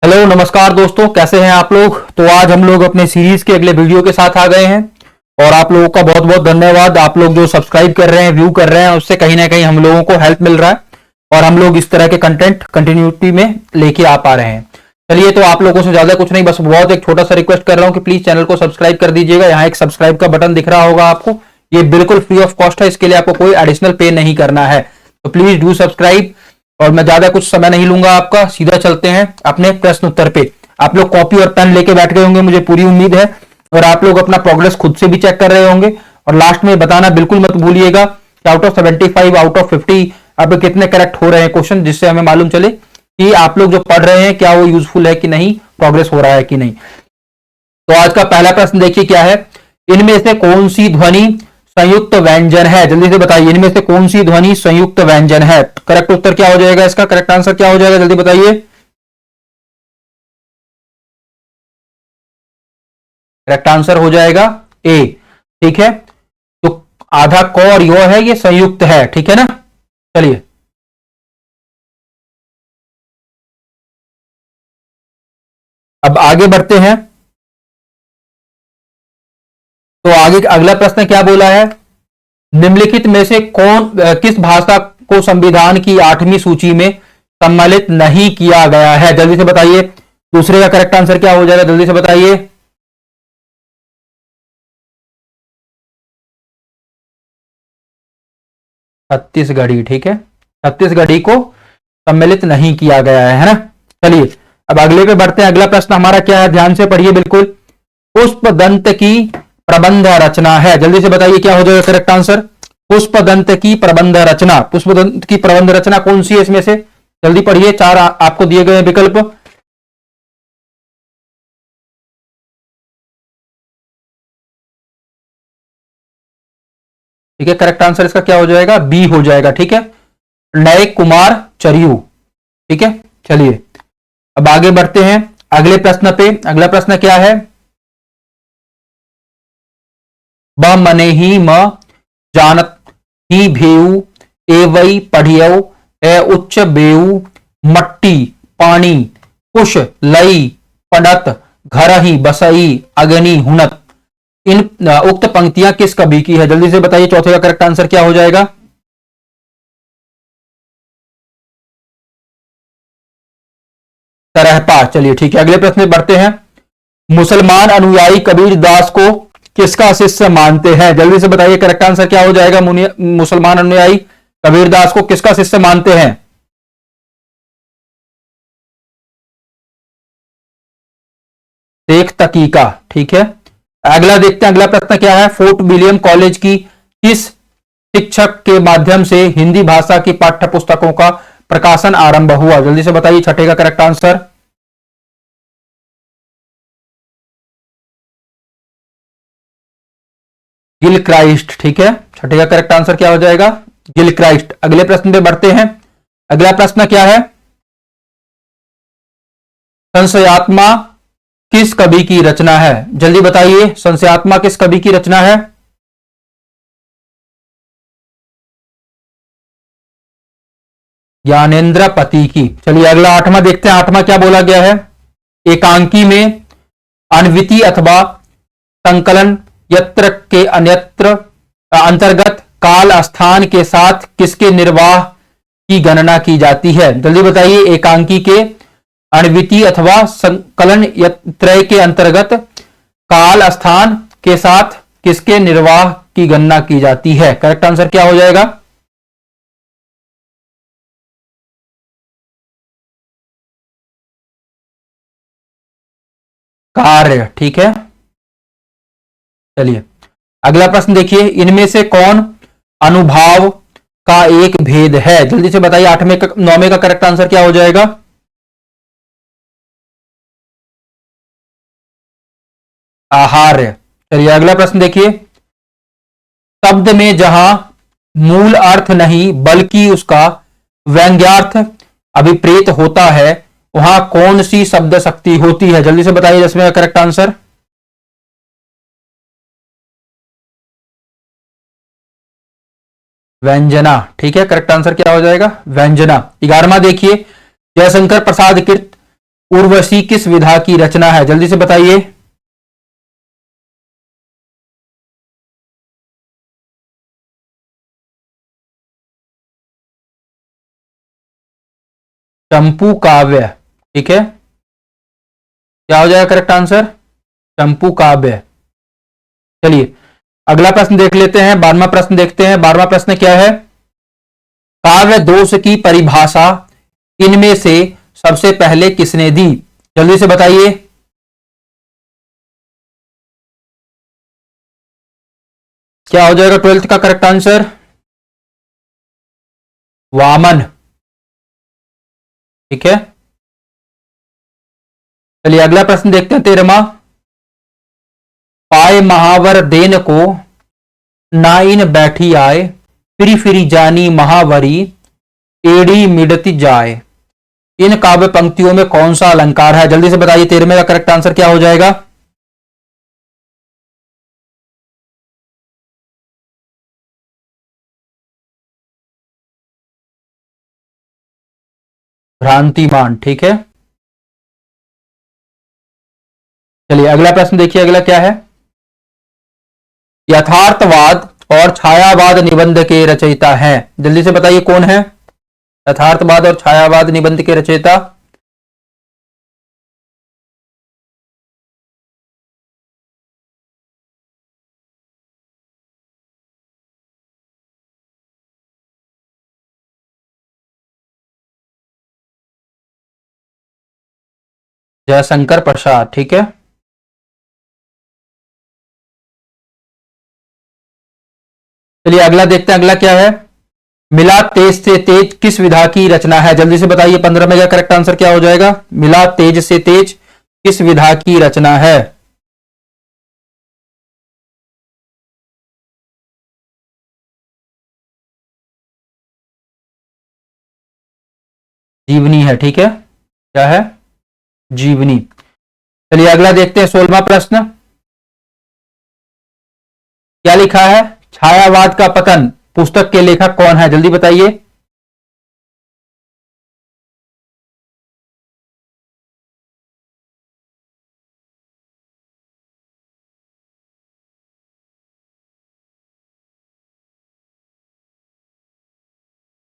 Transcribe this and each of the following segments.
Hello नमस्कार दोस्तों, कैसे हैं आप लोग। तो आज हम लोग अपने सीरीज के अगले वीडियो के साथ आ गए हैं और आप लोगों का बहुत बहुत धन्यवाद। आप लोग जो सब्सक्राइब कर रहे हैं, व्यू कर रहे हैं, उससे कहीं ना कहीं हम लोगों को हेल्प मिल रहा है और हम लोग इस तरह के कंटेंट कंटिन्यूटी में लेके आ पा रहे हैं। चलिए, तो आप लोगों से ज्यादा कुछ नहीं, बस बहुत एक छोटा सा रिक्वेस्ट कर रहा हूं कि प्लीज चैनल को सब्सक्राइब कर दीजिएगा। यहाँ एक सब्सक्राइब का बटन दिख रहा होगा आपको, ये बिल्कुल फ्री ऑफ कॉस्ट है, इसके लिए आपको कोई एडिशनल पे नहीं करना है। तो प्लीज डू सब्सक्राइब। और मैं ज्यादा कुछ समय नहीं लूंगा आपका, सीधा चलते हैं अपने प्रश्न उत्तर पे। आप लोग कॉपी और पेन लेके बैठ गए होंगे, मुझे पूरी उम्मीद है, और आप लोग अपना प्रोग्रेस खुद से भी चेक कर रहे होंगे। और लास्ट में बताना बिल्कुल मत भूलिएगा कि आउट ऑफ 75 आउट ऑफ 50 अब कितने करेक्ट हो रहे हैं क्वेश्चन, जिससे हमें मालूम चले कि आप लोग जो पढ़ रहे हैं क्या वो यूजफुल है कि नहीं, प्रोग्रेस हो रहा है कि नहीं। तो आज का पहला प्रश्न देखिए क्या है। इनमें से कौन सी ध्वनि संयुक्त व्यंजन है, जल्दी से बताइए। इनमें से कौन सी ध्वनि संयुक्त व्यंजन है। करेक्ट उत्तर क्या हो जाएगा, इसका करेक्ट आंसर क्या हो जाएगा, जल्दी बताइए। करेक्ट आंसर हो जाएगा ए। ठीक है, तो आधा क और यो है, ये संयुक्त है, ठीक है ना। चलिए अब आगे बढ़ते हैं। तो आगे अगला प्रश्न क्या बोला है। निम्नलिखित में से किस भाषा को संविधान की 8वीं सूची में सम्मिलित नहीं किया गया है, जल्दी से बताइए। दूसरे का करेक्ट आंसर क्या हो जाएगा, जल्दी से बताइए। छत्तीसगढ़ी, ठीक है, छत्तीसगढ़ी को सम्मिलित नहीं किया गया है ना। चलिए अब अगले पे बढ़ते हैं। अगला प्रश्न हमारा क्या है, ध्यान से पढ़िए बिल्कुल। पुष्पदंत की प्रबंध रचना है, जल्दी से बताइए क्या हो जाएगा करेक्ट आंसर। पुष्पदंत की प्रबंध रचना, पुष्पदंत की प्रबंध रचना कौन सी है इसमें से, जल्दी पढ़िए। चार आपको दिए गए विकल्प। ठीक है, करेक्ट आंसर इसका क्या हो जाएगा, बी हो जाएगा। ठीक है, नए कुमार चरियू। ठीक है, चलिए अब आगे बढ़ते हैं अगले प्रश्न पे। अगला प्रश्न क्या है। ब मने ही म जानत ही भेऊ एवई पढ़ियो ए उच्च बेऊ मट्टी पानी कुश लई पड़त घर ही बसई अग्नि हुनत। इन उक्त पंक्तियां किस कवि की है, जल्दी से बताइए। चौथे का करेक्ट आंसर क्या हो जाएगा। तरहपा। चलिए ठीक है, अगले प्रश्न में बढ़ते हैं। मुसलमान अनुयायी कबीर दास को किसका शिष्य मानते हैं, जल्दी से बताइए। करेक्ट आंसर क्या हो जाएगा। मुसलमान अनुयायी कबीर दास को किसका शिष्य मानते हैं। शेख तकी का। ठीक है, अगला देखते हैं। अगला प्रश्न क्या है। फोर्ट विलियम कॉलेज की किस शिक्षक के माध्यम से हिंदी भाषा की पाठ्य पुस्तकों का प्रकाशन आरंभ हुआ, जल्दी से बताइए। छठे का करेक्ट आंसर गिल क्राइस्ट। ठीक है, छठे का करेक्ट आंसर क्या हो जाएगा, गिल क्राइस्ट। अगले प्रश्न पे बढ़ते हैं। अगला प्रश्न क्या है। संशयात्मा किस कवि की रचना है, जल्दी बताइए। संशयात्मा किस कवि की रचना है। ज्ञानेन्द्र पति की। चलिए अगला आठवां देखते हैं। आठवां क्या बोला गया है। एकांकी में अन्विति अथवा संकलन यत्र के अन्यत्र अंतर्गत काल स्थान के साथ किसके निर्वाह की गणना की जाती है, जल्दी बताइए। एकांकी के अण्विति अथवा संकलन त्रय के अंतर्गत काल स्थान के साथ किसके निर्वाह की गणना की जाती है, करेक्ट आंसर क्या हो जाएगा। कार्य। ठीक है, चलिए अगला प्रश्न देखिए। इनमें से कौन अनुभाव का एक भेद है, जल्दी से बताइए। 8वें का 9वें का करेक्ट आंसर क्या हो जाएगा। आहार्य। चलिए अगला प्रश्न देखिए। शब्द में जहां मूल अर्थ नहीं बल्कि उसका व्यंग्यार्थ अभिप्रेत होता है वहां कौन सी शब्द शक्ति होती है, जल्दी से बताइए। 10वें का करेक्ट आंसर व्यंजना। ठीक है, करेक्ट आंसर क्या हो जाएगा, व्यंजना। 11वां देखिए। जयशंकर प्रसाद कृत उर्वशी किस विधा की रचना है? जल्दी से बताइए। चंपू काव्य। ठीक है, क्या हो जाएगा करेक्ट आंसर? चंपू काव्य। चलिए अगला प्रश्न देख लेते हैं, 12वां प्रश्न देखते हैं। 12वां प्रश्न क्या है? काव्य दोष की परिभाषा इनमें से सबसे पहले किसने दी? जल्दी से बताइए। क्या हो जाएगा 12th का करेक्ट आंसर? वामन। ठीक है, चलिए अगला प्रश्न देखते हैं 13वां। पाए महावर देन को नाइन बैठी आए, फिरी फिरी जानी महावरी, एड़ी मिडती जाए। इन काव्य पंक्तियों में कौन सा अलंकार है? जल्दी से बताइए, 13वें का करेक्ट आंसर क्या हो जाएगा? भ्रांतिमान। ठीक है, चलिए अगला प्रश्न देखिए, अगला क्या है? यथार्थवाद और छायावाद निबंध के रचयिता हैं। जल्दी से बताइए कौन है यथार्थवाद और छायावाद निबंध के रचयिता? जयशंकर प्रसाद। ठीक है, चलिए अगला देखते हैं, अगला क्या है? मिला तेज से तेज किस विधा की रचना है? जल्दी से बताइए, 15 में का करेक्ट आंसर क्या हो जाएगा? मिला तेज से तेज किस विधा की रचना है? जीवनी है। ठीक है, क्या है? जीवनी। चलिए अगला देखते हैं, 16वां प्रश्न। क्या लिखा है? छायावाद का पतन पुस्तक के लेखक कौन है? जल्दी बताइए।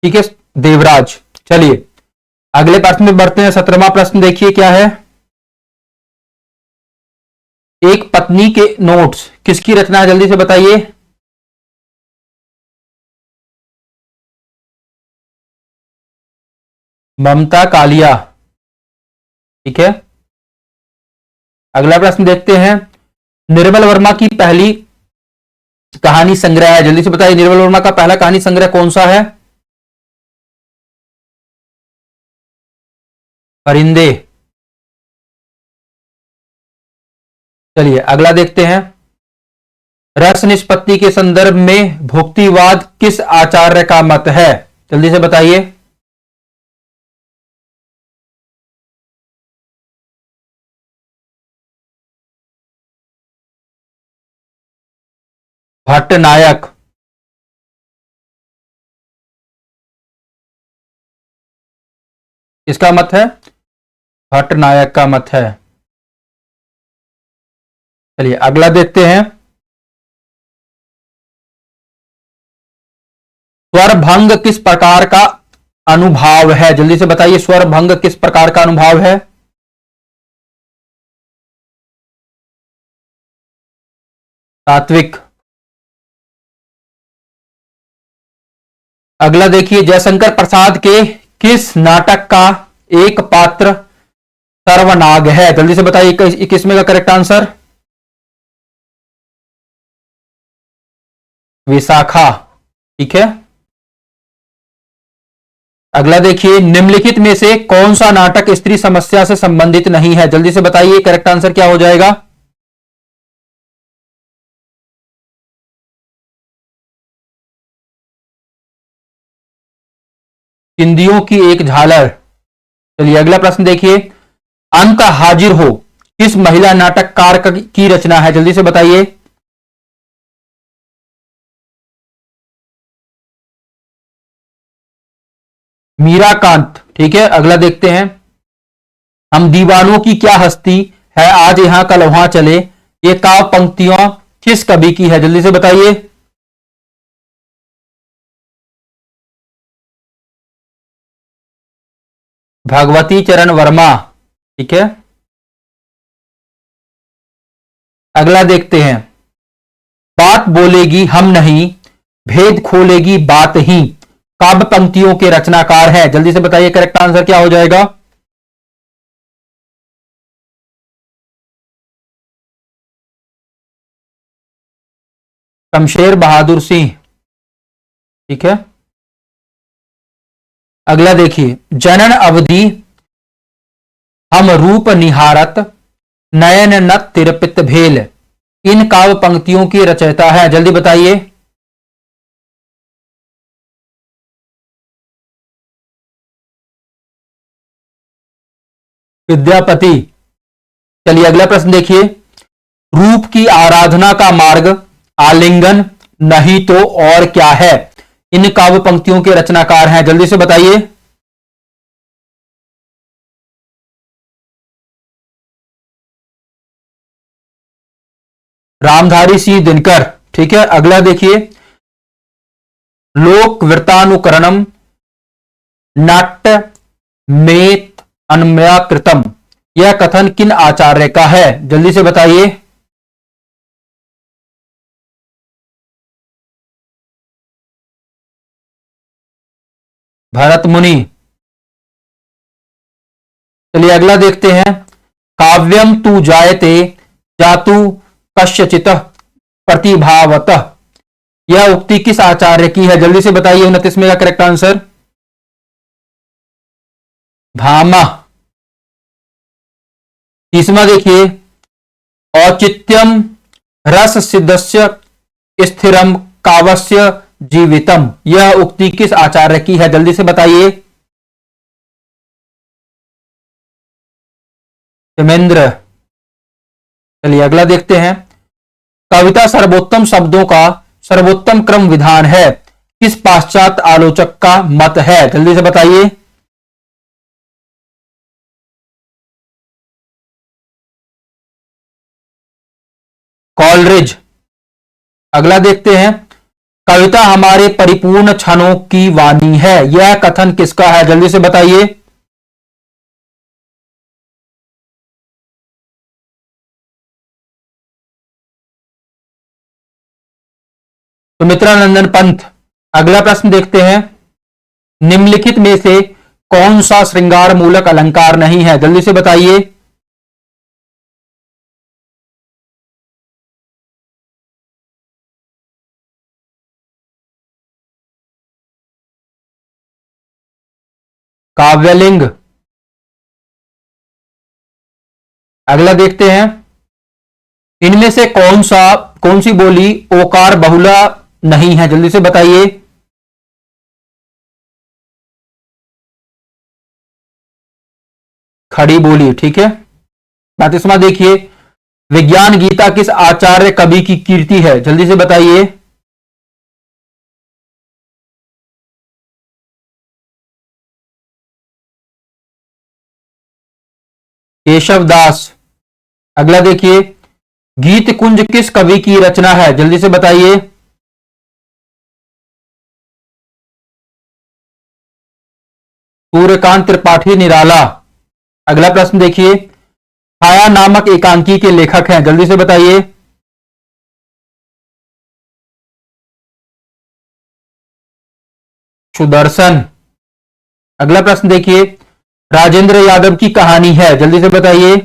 ठीक है, देवराज। चलिए अगले प्रश्न में बढ़ते हैं, 17वां प्रश्न देखिए क्या है? एक पत्नी के नोट्स किसकी रचना है? जल्दी से बताइए। ममता कालिया। ठीक है, अगला प्रश्न देखते हैं। निर्मल वर्मा की पहली कहानी संग्रह है। जल्दी से बताइए, निर्मल वर्मा का पहला कहानी संग्रह कौन सा है? परिंदे। चलिए अगला देखते हैं। रस निष्पत्ति के संदर्भ में भुक्तिवाद किस आचार्य का मत है? जल्दी से बताइए। भट्टनायक। किसका मत है? भट्टनायक का मत है। चलिए अगला देखते हैं। स्वर भंग किस प्रकार का अनुभाव है? जल्दी से बताइए, स्वर भंग किस प्रकार का अनुभाव है? सात्विक। अगला देखिए, जयशंकर प्रसाद के किस नाटक का एक पात्र सर्वनाग है? जल्दी से बताइए, 21वें का करेक्ट आंसर? विशाखा। ठीक है, अगला देखिए, निम्नलिखित में से कौन सा नाटक स्त्री समस्या से संबंधित नहीं है? जल्दी से बताइए, करेक्ट आंसर क्या हो जाएगा? चिंदियों की एक झालर। चलिए अगला प्रश्न देखिए। अंक हाजिर हो किस महिला नाटककार की रचना है? जल्दी से बताइए। मीराकांत। ठीक है, अगला देखते हैं। हम दीवानों की क्या हस्ती है, आज यहां कल वहां चले, ये काव्य पंक्तियां किस कवि की है, जल्दी से बताइए। भगवती चरण वर्मा। ठीक है, अगला देखते हैं। बात बोलेगी हम नहीं, भेद खोलेगी बात ही, काव्य पंक्तियों के रचनाकार है, जल्दी से बताइए करेक्ट आंसर क्या हो जाएगा। शमशेर बहादुर सिंह। ठीक है, अगला देखिए। जनन अवधि हम रूप निहारत, नयन न तिरपित भेल, इन काव्य पंक्तियों की रचयिता है, जल्दी बताइए। विद्यापति। चलिए अगला प्रश्न देखिए। रूप की आराधना का मार्ग आलिंगन नहीं तो और क्या है, इन काव्य पंक्तियों के रचनाकार हैं, जल्दी से बताइए। रामधारी सिंह दिनकर। ठीक है, अगला देखिए। लोक वृत्तानुकरणम नाट्य मेत अन्मयाकृतम, यह कथन किन आचार्य का है, जल्दी से बताइए। भरत मुनि। चलिए अगला देखते हैं। काव्यम तू जायते जातु कस्यचित प्रतिभावतः, यह उक्ति किस आचार्य की है, जल्दी से बताइए 29वें का करेक्ट आंसर। भामा। तीसरा देखिए। औचित्यम रस सिद्धस्य स्थिरम कावस्य जीवितम, यह उक्ति किस आचार्य की है, जल्दी से बताइए। हेमेंद्र। चलिए अगला देखते हैं। कविता सर्वोत्तम शब्दों का सर्वोत्तम क्रम विधान है, किस पाश्चात्य आलोचक का मत है, जल्दी से बताइए। कॉलरिज। अगला देखते हैं। कविता हमारे परिपूर्ण क्षणों की वाणी है, यह कथन किसका है, जल्दी से बताइए। सुमित्रानंदन पंत। अगला प्रश्न देखते हैं। निम्नलिखित में से कौन सा श्रृंगार मूलक अलंकार नहीं है, जल्दी से बताइए। काव्यलिंग। अगला देखते हैं। इनमें से कौन सी बोली ओकार बहुला नहीं है, जल्दी से बताइए। खड़ी बोली। ठीक है, 35वां देखिए। विज्ञान गीता किस आचार्य कवि की कीर्ति है, जल्दी से बताइए। केशव दास। अगला देखिए। गीत कुंज किस कवि की रचना है, जल्दी से बताइए। सूर्यकांत त्रिपाठी निराला। अगला प्रश्न देखिए। छाया नामक एकांकी के लेखक हैं, जल्दी से बताइए। सुदर्शन। अगला प्रश्न देखिए। राजेंद्र यादव की कहानी है, जल्दी से बताइए।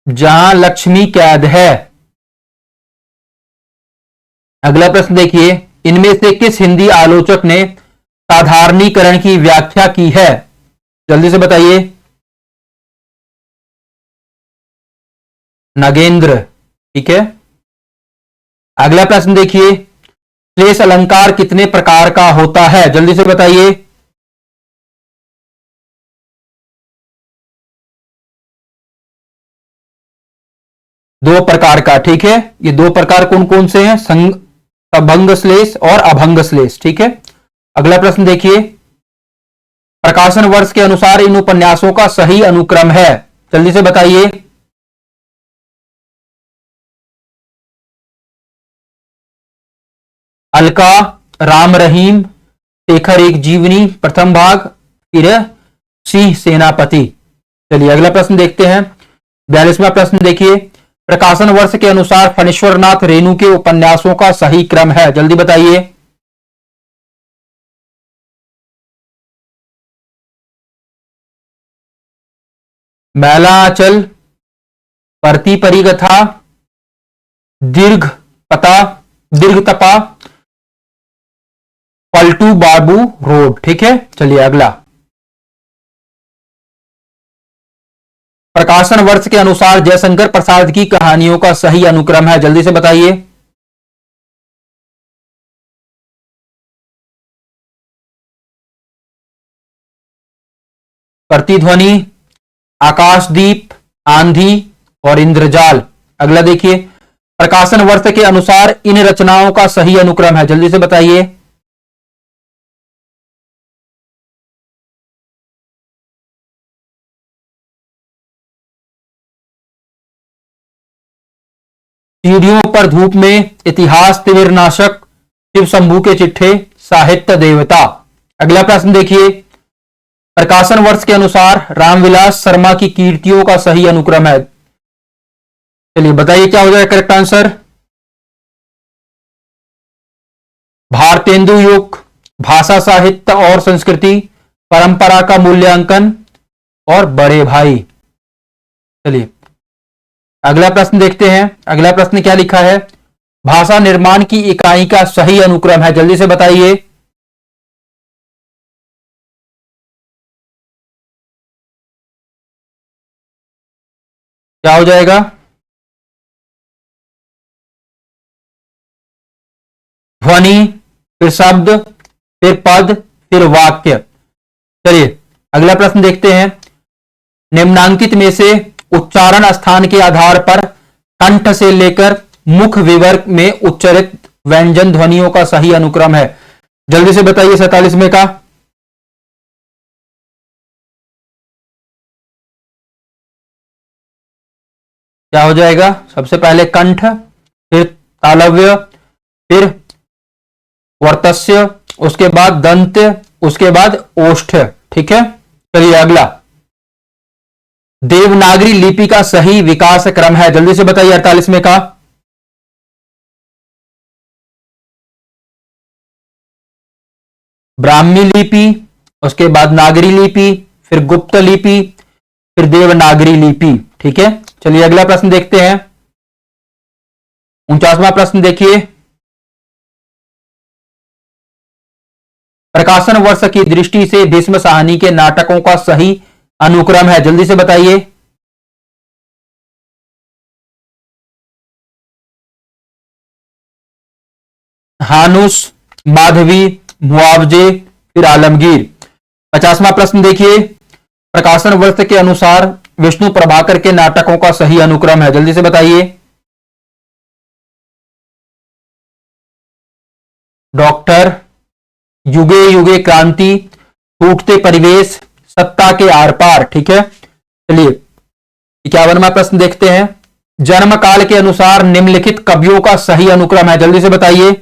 जहां लक्ष्मी कैद है। अगला प्रश्न देखिए। इनमें से किस हिंदी आलोचक ने साधारणीकरण की व्याख्या की है, जल्दी से बताइए। नगेंद्र। ठीक है, अगला प्रश्न देखिए। श्लेष अलंकार कितने प्रकार का होता है, जल्दी से बताइए। दो प्रकार का। ठीक है, ये दो प्रकार कौन कौन से हैं। अभंग श्लेष और अभंग श्लेष। ठीक है, अगला प्रश्न देखिए, प्रकाशन वर्ष के अनुसार इन उपन्यासों का सही अनुक्रम है, जल्दी से बताइए। अलका, राम रहीम, शेखर एक जीवनी प्रथम भाग, फिर सिंह सेनापति। चलिए अगला प्रश्न देखते हैं, 42वां प्रश्न देखिए, प्रकाशन वर्ष के अनुसार फणीश्वरनाथ रेणु के उपन्यासों का सही क्रम है, जल्दी बताइए। मैला आंचल, परती परिकथा, दीर्घ पता, दीर्घ तपा, पलटू बाबू रोड। ठीक है, चलिए अगला, प्रकाशन वर्ष के अनुसार जयशंकर प्रसाद की कहानियों का सही अनुक्रम है, जल्दी से बताइए। प्रतिध्वनि, आकाशदीप, आंधी और इंद्रजाल। अगला देखिए, प्रकाशन वर्ष के अनुसार इन रचनाओं का सही अनुक्रम है, जल्दी से बताइए। सीढ़ियों पर धूप में, इतिहास तिमिरनाशक, शिव शंभू के चिट्ठे, साहित्य देवता। अगला प्रश्न देखिए, प्रकाशन वर्ष के अनुसार रामविलास शर्मा की कीर्तियों का सही अनुक्रम है, चलिए बताइए क्या हो जाएगा करेक्ट आंसर। भारतेंदु युग, भाषा साहित्य और संस्कृति, परंपरा का मूल्यांकन और बड़े भाई। चलिए अगला प्रश्न देखते हैं, अगला प्रश्न क्या लिखा है, भाषा निर्माण की इकाई का सही अनुक्रम है, जल्दी से बताइए। क्या हो जाएगा, ध्वनि, फिर शब्द, फिर पद, फिर वाक्य। चलिए अगला प्रश्न देखते हैं, निम्नांकित में से उच्चारण स्थान के आधार पर कंठ से लेकर मुख विवर्ग में उच्चरित व्यंजन ध्वनियों का सही अनुक्रम है, जल्दी से बताइए 47 में का। क्या हो जाएगा, सबसे पहले कंठ, फिर तालव्य, फिर वर्तस्य, उसके बाद दंत, उसके बाद ओष्ठ। ठीक है, चलिए अगला, देवनागरी लिपि का सही विकास क्रम है, जल्दी से बताइए 48 में का। ब्राह्मी लिपि, उसके बाद नागरी लिपि, फिर गुप्त लिपि, फिर देवनागरी लिपि। ठीक है, चलिए अगला प्रश्न देखते हैं, 49वां प्रश्न देखिए, प्रकाशन वर्ष की दृष्टि से भीष्म साहनी के नाटकों का सही अनुक्रम है, जल्दी से बताइए। हानुस, माधवी, मुआवजे, फिर आलमगीर। 50वां प्रश्न देखिए, प्रकाशन वर्ष के अनुसार विष्णु प्रभाकर के नाटकों का सही अनुक्रम है, जल्दी से बताइए। डॉक्टर, युगे युगे क्रांति, टूटते परिवेश, सत्ता के आर पार। ठीक है, चलिए 51वां प्रश्न देखते हैं, जन्म काल के अनुसार निम्नलिखित कवियों का सही अनुक्रम है, जल्दी से बताइए।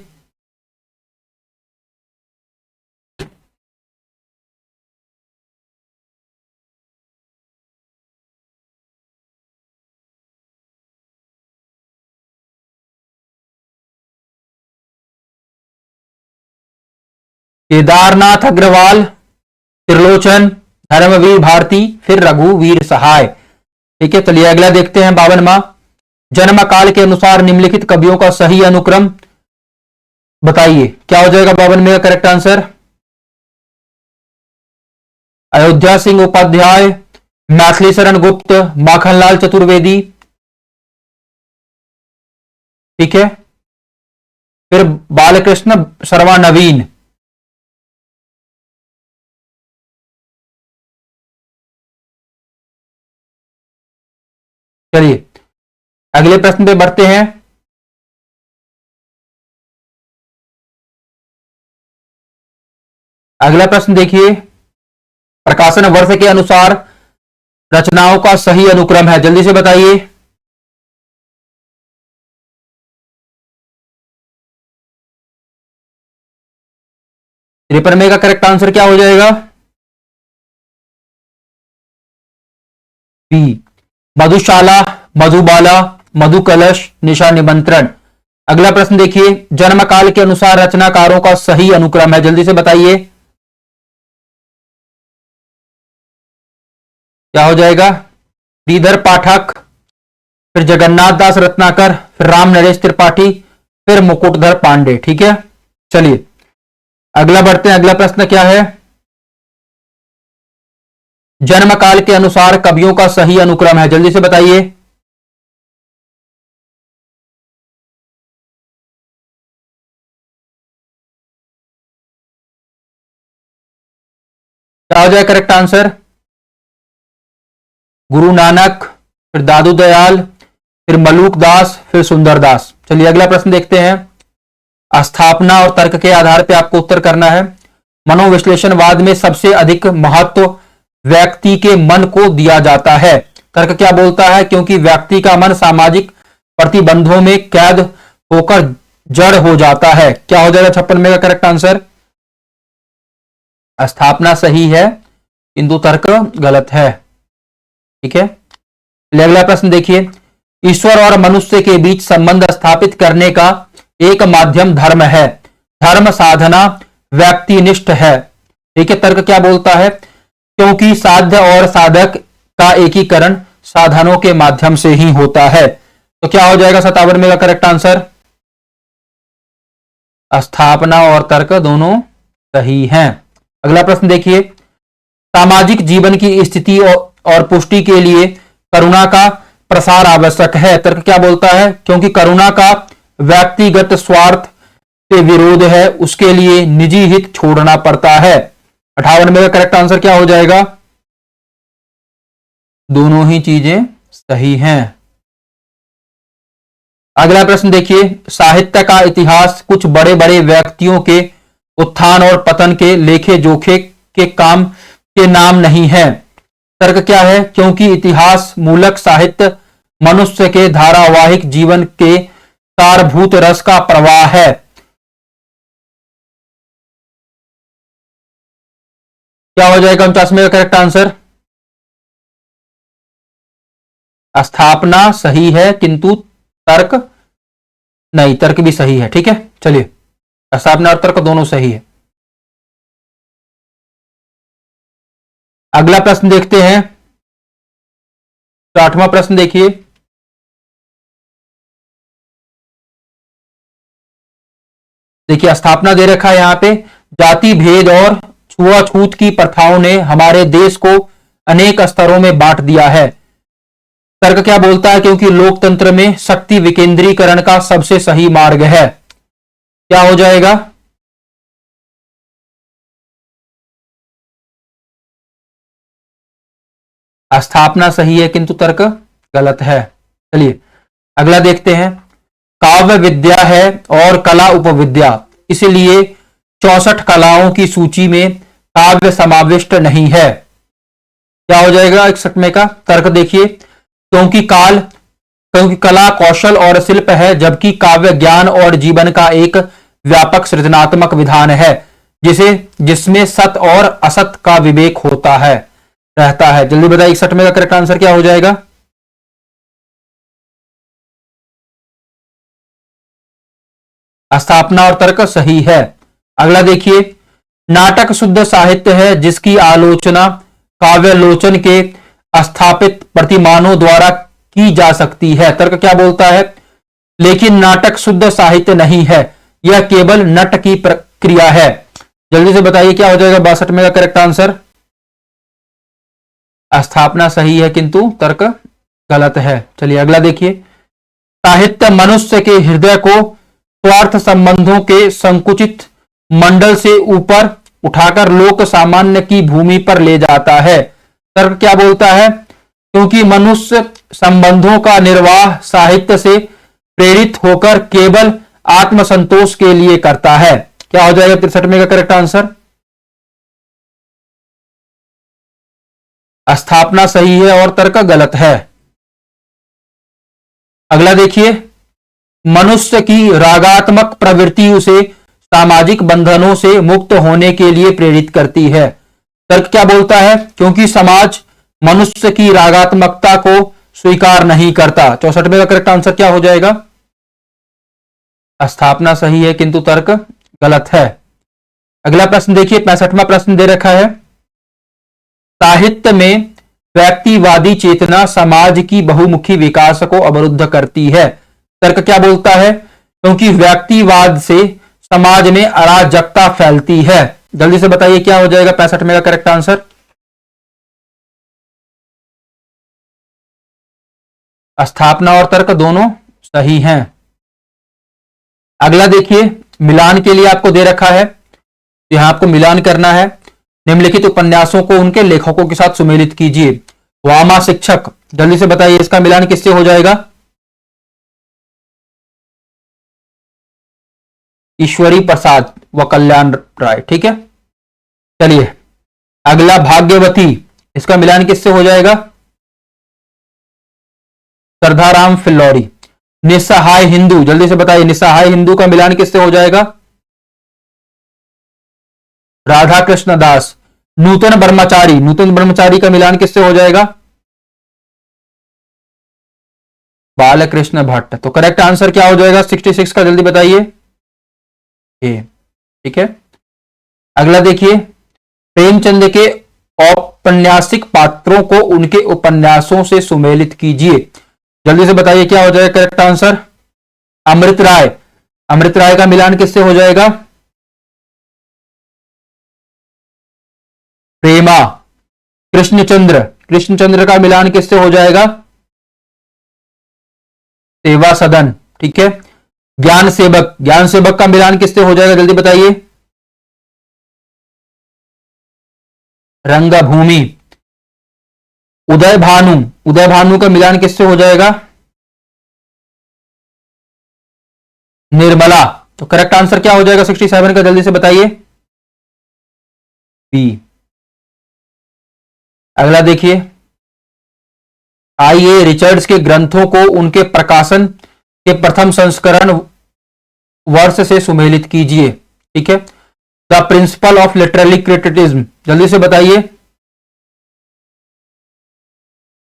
केदारनाथ अग्रवाल, त्रिलोचन, धर्मवीर भारती, फिर रघुवीर सहाय। ठीक है, चलिए अगला देखते हैं 52वां, जन्म काल के अनुसार निम्नलिखित कवियों का सही अनुक्रम बताइए, क्या हो जाएगा 52 में का करेक्ट आंसर। अयोध्या सिंह उपाध्याय, मैथिली शरण गुप्त, माखनलाल चतुर्वेदी। ठीक है, फिर बालकृष्ण शर्मा नवीन। चलिए अगले प्रश्न पे बढ़ते हैं, अगला प्रश्न देखिए, प्रकाशन वर्ष के अनुसार रचनाओं का सही अनुक्रम है, जल्दी से बताइए। त्रिपनवे का करेक्ट आंसर क्या हो जाएगा? बी, मधुशाला, मधुबाला, मधुकलश, निशा निमंत्रण। अगला प्रश्न देखिए, जन्म काल के अनुसार रचनाकारों का सही अनुक्रम है, जल्दी से बताइए क्या हो जाएगा? श्रीधर पाठक, फिर जगन्नाथ दास रत्नाकर, फिर राम नरेश त्रिपाठी, फिर मुकुटधर पांडे। ठीक है, चलिए अगला बढ़ते हैं। अगला प्रश्न क्या है? जन्म काल के अनुसार कवियों का सही अनुक्रम है, जल्दी से बताइए। क्या हो जाए करेक्ट आंसर? गुरु नानक, फिर दादू दयाल, फिर मलूक दास, फिर सुंदर दास। चलिए अगला प्रश्न देखते हैं। स्थापना और तर्क के आधार पर आपको उत्तर करना है। मनोविश्लेषणवाद में सबसे अधिक महत्व व्यक्ति के मन को दिया जाता है। तर्क क्या बोलता है? क्योंकि व्यक्ति का मन सामाजिक प्रतिबंधों में कैद होकर जड़ हो जाता है। क्या हो जाएगा 56 में का करेक्ट आंसर? स्थापना सही है किंतु तर्क गलत है। ठीक है, अगला प्रश्न देखिए, ईश्वर और मनुष्य के बीच संबंध स्थापित करने का एक माध्यम धर्म है। धर्म साधना व्यक्तिनिष्ठ है। ठीक है, तर्क क्या बोलता है? क्योंकि साध्य और साधक का एकीकरण साधनों के माध्यम से ही होता है। तो क्या हो जाएगा 57 में का करेक्ट आंसर? स्थापना और तर्क दोनों सही हैं। अगला प्रश्न देखिए, सामाजिक जीवन की स्थिति और पुष्टि के लिए करुणा का प्रसार आवश्यक है। तर्क क्या बोलता है? क्योंकि करुणा का व्यक्तिगत स्वार्थ से विरोध है, उसके लिए निजी हित छोड़ना पड़ता है। 58 में का करेक्ट आंसर क्या हो जाएगा? दोनों ही चीजें सही हैं। अगला प्रश्न देखिए, साहित्य का इतिहास कुछ बड़े बड़े व्यक्तियों के उत्थान और पतन के लेखे जोखे के काम के नाम नहीं है। तर्क क्या है? क्योंकि इतिहास मूलक साहित्य मनुष्य के धारावाहिक जीवन के सारभूत रस का प्रवाह है। क्या हो जाएगा 49 में का करेक्ट आंसर? स्थापना सही है किंतु तर्क नहीं, तर्क भी सही है। ठीक है, चलिए स्थापना और तर्क दोनों सही है। अगला प्रश्न देखते हैं। 8वां प्रश्न देखिए, स्थापना दे रखा है यहां पे, जाति भेद और छुआछूत की प्रथाओं ने हमारे देश को अनेक स्तरों में बांट दिया है। तर्क क्या बोलता है? क्योंकि लोकतंत्र में शक्ति विकेंद्रीकरण का सबसे सही मार्ग है। क्या हो जाएगा? स्थापना सही है किंतु तर्क गलत है। चलिए अगला देखते हैं। काव्य विद्या है और कला उपविद्या, इसलिए 64 कलाओं की सूची में काव्य समाविष्ट नहीं है। क्या हो जाएगा 61 में का? तर्क देखिए, क्योंकि कला कौशल और शिल्प है, जबकि काव्य ज्ञान और जीवन का एक व्यापक सृजनात्मक विधान है जिसमें सत और असत का विवेक होता है रहता है। जल्दी बताइए 61 में का करेक्ट आंसर क्या हो जाएगा? स्थापना और तर्क सही है। अगला देखिए, नाटक शुद्ध साहित्य है जिसकी आलोचना काव्यलोचन के स्थापित प्रतिमानों द्वारा की जा सकती है। तर्क क्या बोलता है? लेकिन नाटक शुद्ध साहित्य नहीं है, यह केवल नट की प्रक्रिया है। जल्दी से बताइए क्या हो जाएगा 62 में का करेक्ट आंसर? स्थापना सही है किंतु तर्क गलत है। चलिए अगला देखिए, साहित्य मनुष्य के हृदय को स्वार्थ संबंधों के संकुचित मंडल से ऊपर उठाकर लोक सामान्य की भूमि पर ले जाता है। तर्क क्या बोलता है? क्योंकि मनुष्य संबंधों का निर्वाह साहित्य से प्रेरित होकर केवल आत्मसंतोष के लिए करता है। क्या हो जाएगा 63 में का करेक्ट आंसर? स्थापना सही है और तर्क गलत है। अगला देखिए, मनुष्य की रागात्मक प्रवृत्ति उसे सामाजिक बंधनों से मुक्त होने के लिए प्रेरित करती है। तर्क क्या बोलता है? क्योंकि समाज मनुष्य की रागात्मकता को स्वीकार नहीं करता। 64वें का करेक्ट आंसर क्या हो जाएगा? स्थापना सही है किंतु तर्क गलत है। अगला प्रश्न देखिए, 65वां प्रश्न दे रखा है, साहित्य में व्यक्तिवादी चेतना समाज की बहुमुखी विकास को अवरुद्ध करती है। तर्क क्या बोलता है? क्योंकि व्यक्तिवाद से समाज में अराजकता फैलती है। जल्दी से बताइए क्या हो जाएगा 65 का करेक्ट आंसर? स्थापना और तर्क दोनों सही हैं। अगला देखिए, मिलान के लिए आपको दे रखा है, यहां आपको मिलान करना है। निम्नलिखित उपन्यासों को उनके लेखकों के साथ सुमेलित कीजिए। वामा शिक्षक, जल्दी से बताइए इसका मिलान किससे हो जाएगा? ईश्वरी प्रसाद व कल्याण राय। ठीक है, चलिए अगला भाग्यवती, इसका मिलान किससे हो जाएगा? सरदाराम फिल्लौरी। निस्सहाय हिंदू, जल्दी से बताइए निस्सहाय हिंदू का मिलान किससे हो जाएगा? राधा कृष्ण दास। नूतन ब्रह्मचारी, नूतन ब्रह्मचारी का मिलान किससे हो जाएगा? बालकृष्ण भट्ट। तो करेक्ट आंसर क्या हो जाएगा 66 का? जल्दी बताइए। ठीक है, अगला देखिए, प्रेमचंद के औपन्यासिक पात्रों को उनके उपन्यासों से सुमेलित कीजिए। जल्दी से बताइए क्या हो जाएगा करेक्ट आंसर? अमृत राय। अमृत राय का मिलान किससे हो जाएगा? प्रेमा। कृष्णचंद्र, कृष्णचंद्र का मिलान किससे हो जाएगा? सेवा सदन। ठीक है, ज्ञान सेवक, ज्ञान सेवक का मिलान किससे हो जाएगा? जल्दी बताइए। रंगभूमि। उदय भानु, उदय भानु का मिलान किससे हो जाएगा? निर्मला। तो करेक्ट आंसर क्या हो जाएगा 67 का? जल्दी से बताइए। बी। अगला देखिए, आइए रिचर्ड्स के ग्रंथों को उनके प्रकाशन के प्रथम संस्करण वर्ष से सुमेलित कीजिए। ठीक है, the principle of literary criticism, जल्दी से बताइए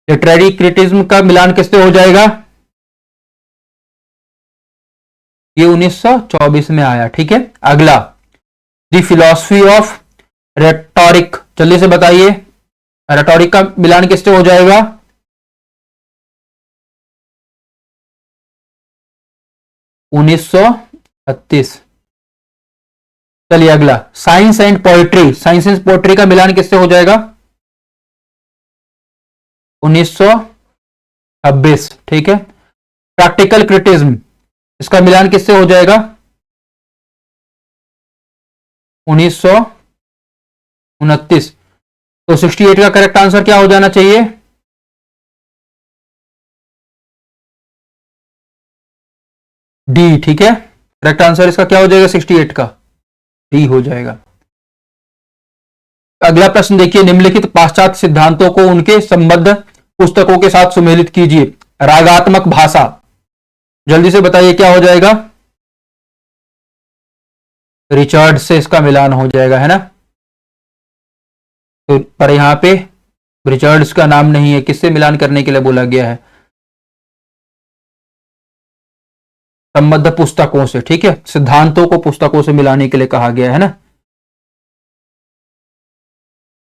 लिटरेरी क्रिटिसिज्म का मिलान किससे हो जाएगा? ये 1924 में आया। ठीक है, अगला द फिलॉसफी ऑफ रेटोरिक, जल्दी से बताइए रेटोरिक का मिलान किससे हो जाएगा? उन्नीस सौ 36। चलिए अगला, science and poetry, science and poetry का मिलान किससे हो जाएगा? 1926। ठीक है, प्रैक्टिकल क्रिटिज्म, इसका मिलान किससे हो जाएगा? 1929। तो 68 का करेक्ट आंसर क्या हो जाना चाहिए? डी। ठीक है, करेक्ट आंसर इसका क्या हो जाएगा 68 का? डी हो जाएगा। अगला प्रश्न देखिए, निम्नलिखित पाश्चात्य सिद्धांतों को उनके संबद्ध पुस्तकों के साथ सुमेलित कीजिए। रागात्मक भाषा, जल्दी से बताइए क्या हो जाएगा? रिचर्ड से इसका मिलान हो जाएगा, है ना? तो पर यहां पे रिचर्ड्स का नाम नहीं है, किससे मिलान करने के लिए बोला गया है? संबद्ध पुस्तकों से। ठीक है, सिद्धांतों को पुस्तकों से मिलाने के लिए कहा गया है ना।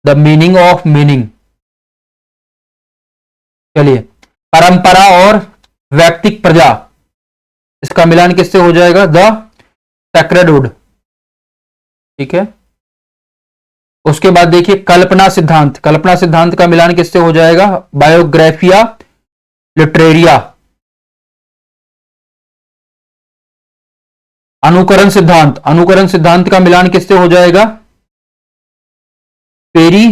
The meaning of meaning. चलिए, परंपरा और व्यक्तिक प्रजा, इसका मिलान किससे हो जाएगा? द सेक्रेडहुड। ठीक है, उसके बाद देखिए कल्पना सिद्धांत, कल्पना सिद्धांत का मिलान किससे हो जाएगा? Biographia Literaria. अनुकरण सिद्धांत, अनुकरण सिद्धांत का मिलान किससे हो जाएगा? पेरी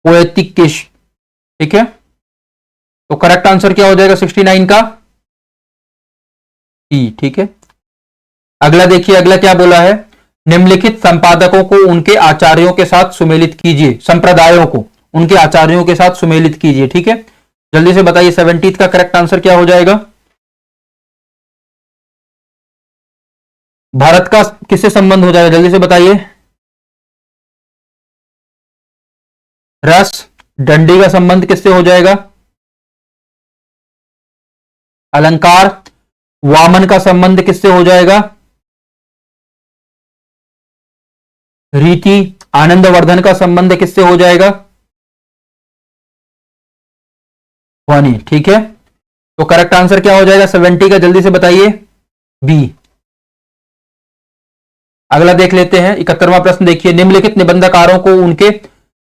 पोएटिकिश। ठीक है, तो करेक्ट आंसर क्या हो जाएगा 69 का? ई। ठीक है, अगला देखिए, अगला क्या बोला है? निम्नलिखित संपादकों को उनके आचार्यों के साथ सुमेलित कीजिए। संप्रदायों को, उनके आचार्यों के साथ सुमेलित कीजिए। ठीक है, जल्दी से बताइए 17 का करेक्ट आंसर क्या हो जाएगा। भारत का किससे संबंध हो जाएगा, जल्दी से बताइए। रस, डंडी का संबंध किससे हो जाएगा। अलंकार, वामन का संबंध किससे हो जाएगा। रीति, आनंदवर्धन का संबंध किससे हो जाएगा। ध्वनि। ठीक है, तो करेक्ट आंसर क्या हो जाएगा 70 का, जल्दी से बताइए। बी। अगला देख लेते हैं 71वां प्रश्न। देखिए, निम्नलिखित निबंधकारों को उनके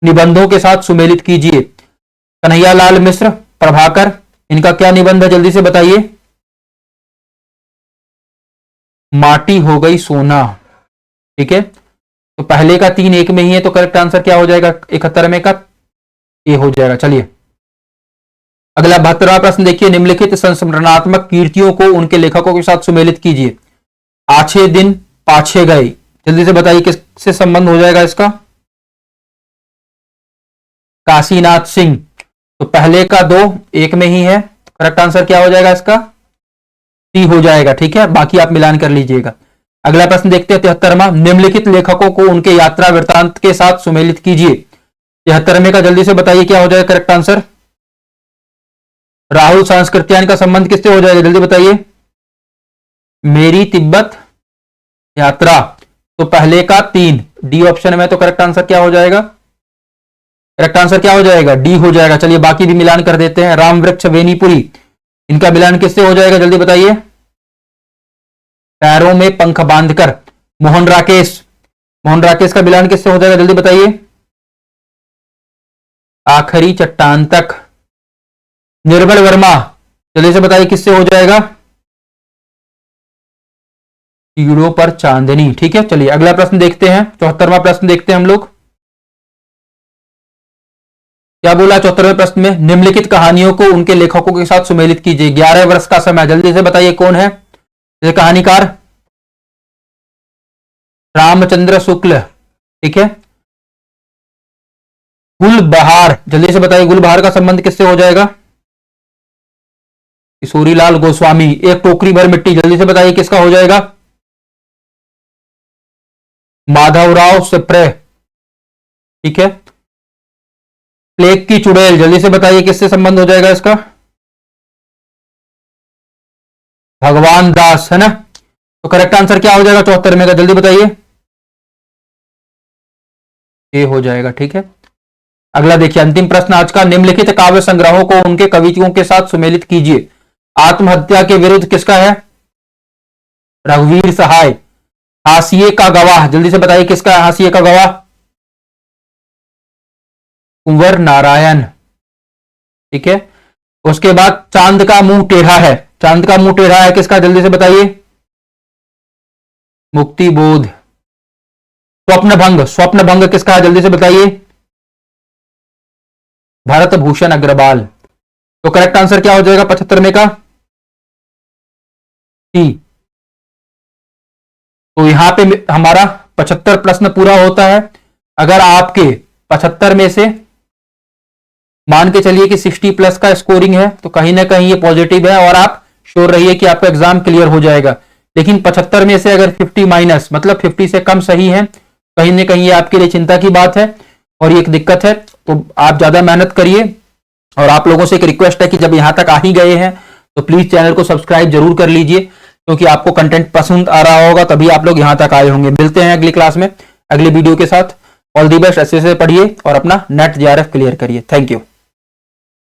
निबंधों के साथ सुमेलित कीजिए। कन्हैयालाल मिश्र, प्रभाकर, इनका क्या निबंध है, जल्दी से बताइए। माटी हो गई सोना। ठीक है, तो पहले का 3 एक में ही है, तो करेक्ट आंसर क्या हो जाएगा 71वें का, ए हो जाएगा। चलिए अगला 72वां प्रश्न देखिए, निम्नलिखित संस्मरणात्मक कीर्तियों को उनके लेखकों के साथ सुमेलित कीजिए। आछे दिन पाछे गए, जल्दी से बताइए किससे संबंध हो जाएगा इसका। काशीनाथ सिंह, तो पहले का 2 एक में ही है, करेक्ट आंसर क्या हो जाएगा इसका, सी हो जाएगा। ठीक है, बाकी आप मिलान कर लीजिएगा। अगला प्रश्न देखते हैं 73वां, निम्नलिखित लेखकों को उनके यात्रा वृत्तांत के साथ सुमेलित कीजिए। 73वें का जल्दी से बताइए क्या हो जाएगा करेक्ट आंसर। राहुल सांस्कृत्यायन का संबंध किससे हो जाएगा, जल्दी बताइए। मेरी तिब्बत यात्रा, तो पहले का 3 डी ऑप्शन में, तो करेक्ट आंसर क्या हो जाएगा, करेक्ट आंसर क्या हो जाएगा, डी हो जाएगा। चलिए बाकी भी मिलान कर देते हैं। राम वृक्ष वेनीपुरी, इनका मिलान किससे हो जाएगा, जल्दी बताइए। पैरों में पंख बांधकर, मोहन राकेश, मोहन राकेश का मिलान किससे हो जाएगा, जल्दी बताइए। आखिरी चट्टान तक, निर्बल वर्मा, जल्दी से बताइए किससे हो जाएगा। कीड़ों पर चांदनी। ठीक है, चलिए अगला प्रश्न देखते हैं 74वां प्रश्न देखते हैं हम लोग। क्या बोला 74वें प्रश्न में, निम्नलिखित कहानियों को उनके लेखकों के साथ सुमेलित कीजिए। 11 वर्ष का समय, जल्दी से बताइए कौन है ये कहानीकार। रामचंद्र शुक्ल। ठीक है, गुलबहार, जल्दी से बताइए गुलबहार का संबंध किससे हो जाएगा। किशोरीलाल गोस्वामी। एक टोकरी भर मिट्टी, जल्दी से बताइए किसका हो जाएगा। माधवराव सिप्रे। ठीक है, प्लेग की चुड़ैल, जल्दी से बताइए किससे संबंध हो जाएगा इसका। भगवान दास, है ना। तो करेक्ट आंसर क्या हो जाएगा 74वें का, जल्दी बताइए। ये हो जाएगा। ठीक है, अगला देखिए अंतिम प्रश्न आज का, निम्नलिखित काव्य संग्रहों को उनके कवियों के साथ सुमेलित कीजिए। आत्महत्या के विरुद्ध किसका है, रघुवीर सहाय। हाशिए का गवाह, जल्दी से बताइए किसका है हाशिए का गवाह। कुंवर नारायण। ठीक है, उसके बाद चांद का मुंह टेढ़ा है, चांद का मुंह टेढ़ा है किसका, जल्दी से बताइए। मुक्ति बोध। स्वप्न भंग, स्वप्न भंग किसका है, जल्दी से बताइए। भरत भूषण अग्रवाल। तो करेक्ट आंसर क्या हो जाएगा 75वें का, टी। तो यहां पे हमारा 75 प्रश्न पूरा होता है। अगर आपके 75 में से मान के चलिए कि 60 प्लस का स्कोरिंग है, तो कहीं ना कहीं ये पॉजिटिव है और आप श्योर रहिए कि आपका एग्जाम क्लियर हो जाएगा। लेकिन 75 में से अगर 50 माइनस मतलब 50 से कम सही है, कहीं ना कहीं ये आपके लिए चिंता की बात है और ये एक दिक्कत है। तो आप ज्यादा मेहनत करिए और आप लोगों से एक रिक्वेस्ट है कि जब यहां तक आ ही गए हैं तो प्लीज चैनल को सब्सक्राइब जरूर कर लीजिए, क्योंकि आपको कंटेंट पसंद आ रहा होगा तभी आप लोग यहां तक आए होंगे। मिलते हैं अगली क्लास में अगली वीडियो के साथ। ऑल दी बेस्ट, अच्छे से पढ़िए और अपना नेट जेआरएफ क्लियर करिए। Thank you.